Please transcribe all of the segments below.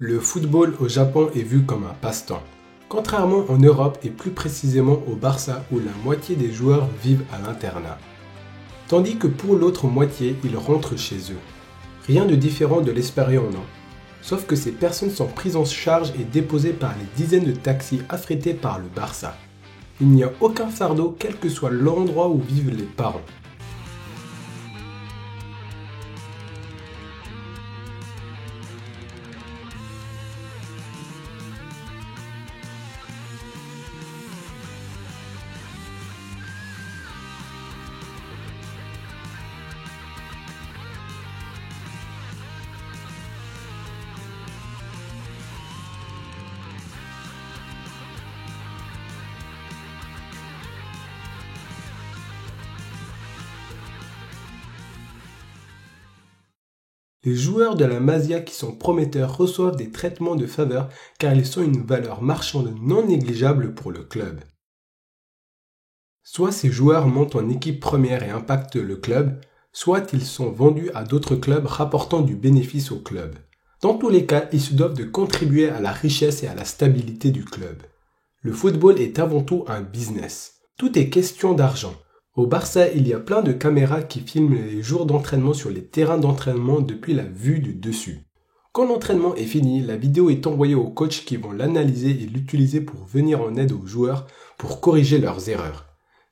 Le football au Japon est vu comme un passe-temps, contrairement en Europe et plus précisément au Barça où la moitié des joueurs vivent à l'internat. Tandis que pour l'autre moitié, ils rentrent chez eux. Rien de différent de l'Espérion, non? Sauf que ces personnes sont prises en charge et déposées par les dizaines de taxis affrétés par le Barça. Il n'y a aucun fardeau quel que soit l'endroit où vivent les parents. Les joueurs de la Masia qui sont prometteurs reçoivent des traitements de faveur car ils sont une valeur marchande non négligeable pour le club. Soit ces joueurs montent en équipe première et impactent le club, soit ils sont vendus à d'autres clubs rapportant du bénéfice au club. Dans tous les cas, ils se doivent de contribuer à la richesse et à la stabilité du club. Le football est avant tout un business. Tout est question d'argent. Au Barça, il y a plein de caméras qui filment les jours d'entraînement sur les terrains d'entraînement depuis la vue du dessus. Quand l'entraînement est fini, la vidéo est envoyée aux coachs qui vont l'analyser et l'utiliser pour venir en aide aux joueurs pour corriger leurs erreurs.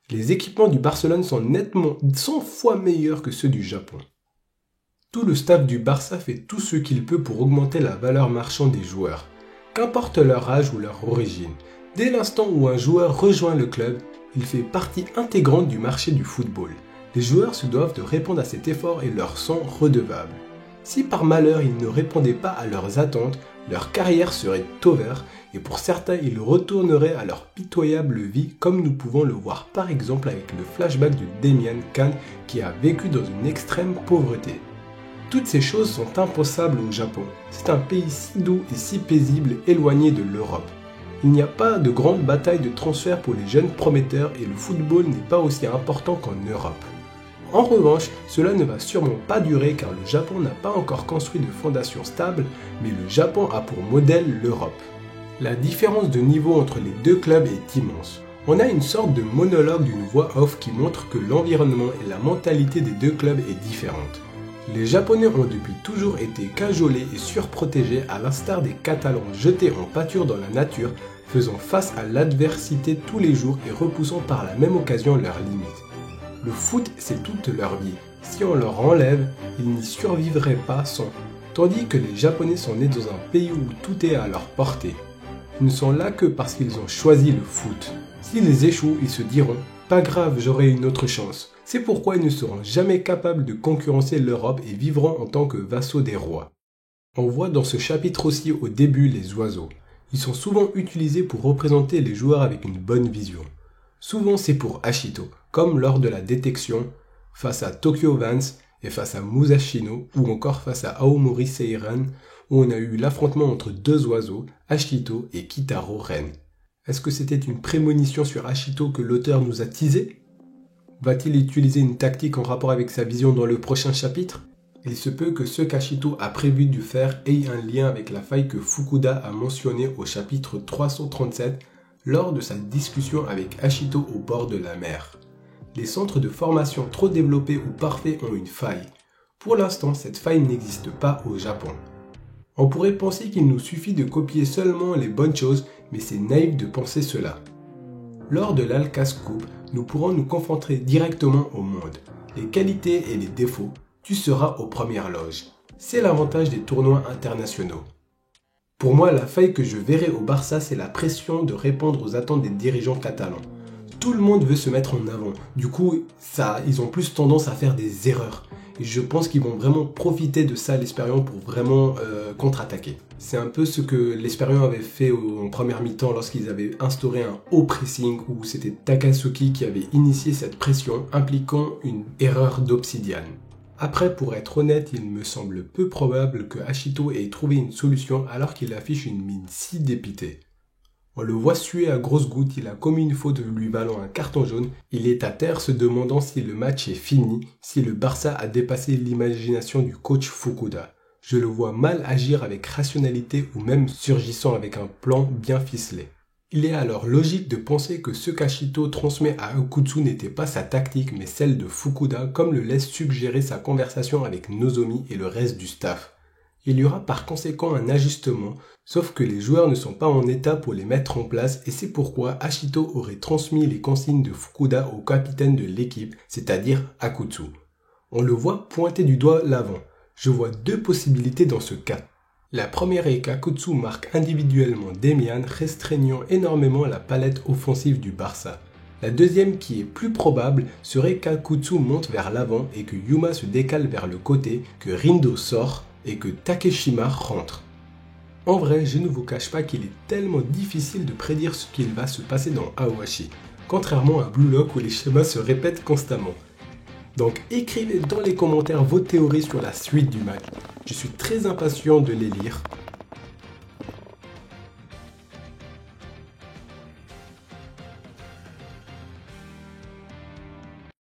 Les équipements du Barcelone sont nettement 100 fois meilleurs que ceux du Japon. Tout le staff du Barça fait tout ce qu'il peut pour augmenter la valeur marchande des joueurs, qu'importe leur âge ou leur origine. Dès l'instant où un joueur rejoint le club, il fait partie intégrante du marché du football. Les joueurs se doivent de répondre à cet effort et leur sont redevables. Si par malheur ils ne répondaient pas à leurs attentes, leur carrière serait over et pour certains ils retourneraient à leur pitoyable vie comme nous pouvons le voir par exemple avec le flashback de Demian Khan qui a vécu dans une extrême pauvreté. Toutes ces choses sont impensables au Japon. C'est un pays si doux et si paisible éloigné de l'Europe. Il n'y a pas de grande bataille de transfert pour les jeunes prometteurs et le football n'est pas aussi important qu'en Europe. En revanche, cela ne va sûrement pas durer car le Japon n'a pas encore construit de fondation stable, mais le Japon a pour modèle l'Europe. La différence de niveau entre les deux clubs est immense. On a une sorte de monologue d'une voix off qui montre que l'environnement et la mentalité des deux clubs est différente. Les Japonais ont depuis toujours été cajolés et surprotégés à l'instar des Catalans jetés en pâture dans la nature, faisant face à l'adversité tous les jours et repoussant par la même occasion leurs limites. Le foot, c'est toute leur vie. Si on leur enlève, ils n'y survivraient pas sans. Tandis que les Japonais sont nés dans un pays où tout est à leur portée. Ils ne sont là que parce qu'ils ont choisi le foot. S'ils échouent, ils se diront « Pas grave, j'aurai une autre chance ». C'est pourquoi ils ne seront jamais capables de concurrencer l'Europe et vivront en tant que vassaux des rois. On voit dans ce chapitre aussi au début les oiseaux. Ils sont souvent utilisés pour représenter les joueurs avec une bonne vision. Souvent c'est pour Ashito, comme lors de la détection, face à Tokyo Vance et face à Musashino, ou encore face à Aomori Seiran, où on a eu l'affrontement entre deux oiseaux, Ashito et Kitaro Ren. Est-ce que c'était une prémonition sur Ashito que l'auteur nous a teasé ? Va-t-il utiliser une tactique en rapport avec sa vision dans le prochain chapitre ? Il se peut que ce qu'Ashito a prévu de faire ait un lien avec la faille que Fukuda a mentionnée au chapitre 337 lors de sa discussion avec Ashito au bord de la mer. Les centres de formation trop développés ou parfaits ont une faille. Pour l'instant, cette faille n'existe pas au Japon. On pourrait penser qu'il nous suffit de copier seulement les bonnes choses, mais c'est naïf de penser cela. Lors de l'Alcas Cup, nous pourrons nous confronter directement au monde. Les qualités et les défauts, tu seras aux premières loges. C'est l'avantage des tournois internationaux. Pour moi, la faille que je verrai au Barça, c'est la pression de répondre aux attentes des dirigeants catalans. Tout le monde veut se mettre en avant. Du coup, ils ont plus tendance à faire des erreurs. Et je pense qu'ils vont vraiment profiter de ça, l'Espérion, pour vraiment contre-attaquer. C'est un peu ce que l'Espérion avait fait en première mi-temps lorsqu'ils avaient instauré un haut pressing où c'était Takasuki qui avait initié cette pression impliquant une erreur d'Obsidian. Après, pour être honnête, il me semble peu probable que Ashito ait trouvé une solution alors qu'il affiche une mine si dépitée. On le voit suer à grosses gouttes, il a commis une faute lui valant un carton jaune. Il est à terre se demandant si le match est fini, si le Barça a dépassé l'imagination du coach Fukuda. Je le vois mal agir avec rationalité ou même surgissant avec un plan bien ficelé. Il est alors logique de penser que ce qu'Ashito transmet à Akutsu n'était pas sa tactique mais celle de Fukuda, comme le laisse suggérer sa conversation avec Nozomi et le reste du staff. Il y aura par conséquent un ajustement, sauf que les joueurs ne sont pas en état pour les mettre en place et c'est pourquoi Ashito aurait transmis les consignes de Fukuda au capitaine de l'équipe, c'est-à-dire Akutsu. On le voit pointer du doigt l'avant. Je vois deux possibilités dans ce cas. La première est qu'Akutsu marque individuellement Demian, restreignant énormément la palette offensive du Barça. La deuxième, qui est plus probable, serait qu'Akutsu monte vers l'avant et que Yuma se décale vers le côté, que Rindo sort et que Takeshima rentre. En vrai, je ne vous cache pas qu'il est tellement difficile de prédire ce qu'il va se passer dans Aohashi, contrairement à Blue Lock où les schémas se répètent constamment. Donc écrivez dans les commentaires vos théories sur la suite du match. Je suis très impatient de les lire.